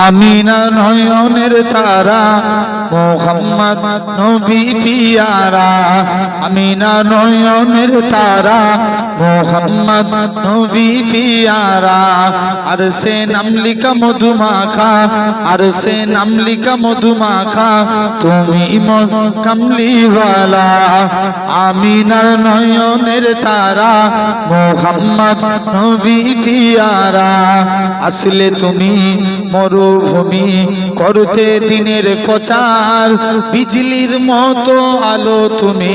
আমিনা নয়নের তারা মোহাম্মদ নবী পিয়ারা, আমিনা নয়নের তারা মোহাম্মদ নবী পিয়ারা। আর সে নামলিকা মধুমাখা, আর সে নামলিকা মধুমাখা, তুমি কামলিওয়ালা। আমিনার নয়নের তারা মোহাম্মদ নবী পিয়ারা। আসলে তুমি মরুভূমি করতে দিনের প্রচার, বিজলির মতো আলো তুমি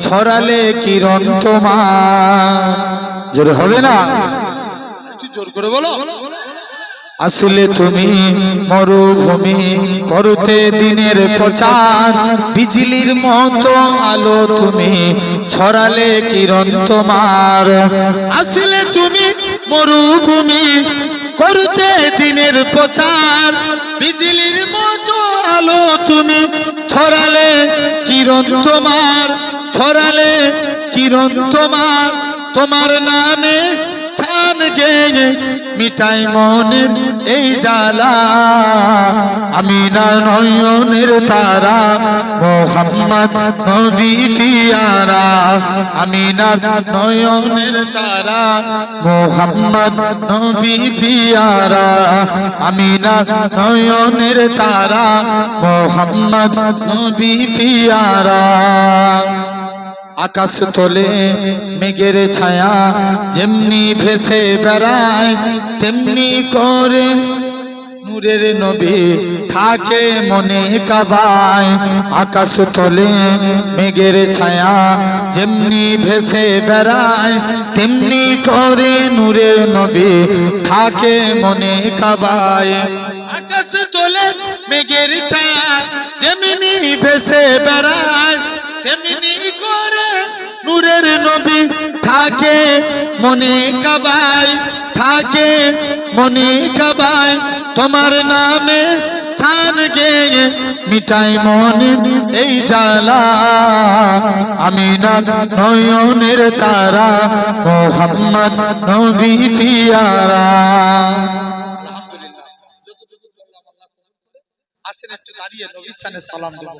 ছড়ালে কিরণ তোমার। জোরে হবে না? জোর করে বলো। আসলে তুমি মরুভূমি করতে দিনের প্রচার, বিজলির মতো আলো তুমি ছড়ালে কিরণ তোমার। আসলে তুমি মরুভূমি করতে দিনের প্রচার, বিজলির মতো আলো তুমি ছড়ালে কিরণ তোমার, ছড়ালে কিরণ তোমার। তোমার নামে শান গেয়ে মিটাই মনের এই জ্বালা। আমিনার নয়নের তারা মোহাম্মদ নবী পিয়ারা, আমিনার নয়নের তারা মোহাম্মদ নবী পিয়ারা, আমিনার নয়নের তারা মোহাম্মদ নবী পিয়ারা। আকাশ তোলে মেঘের ছায়া যেমনি ভেসে বেড়ায়, তেমনি করে নূরের নবী থাকে মনে কাবায়। আকাশ তোলে মেঘের ছায়া যেমনি ভেসে বেড়ায়, তেমনি করে নূরের নবী থাকে মনে কাবায়। আকাশ তোলে মেঘের ছায়া যেমনি ভেসে বেড়ায়, তেমনি করে নূরের নবী থাকে মনে কাবায়, থাকে মনে কাবায়। তোমার নামে শান গেয়ে মিটাই মনের এই জ্বালা। আমিনার নয়নের তারা মোহাম্মদ নবী পিয়ারা। আলহামদুলিল্লাহ। আসেন একটু দাঁড়িয়ে নবীর সামনে সালাম দেব।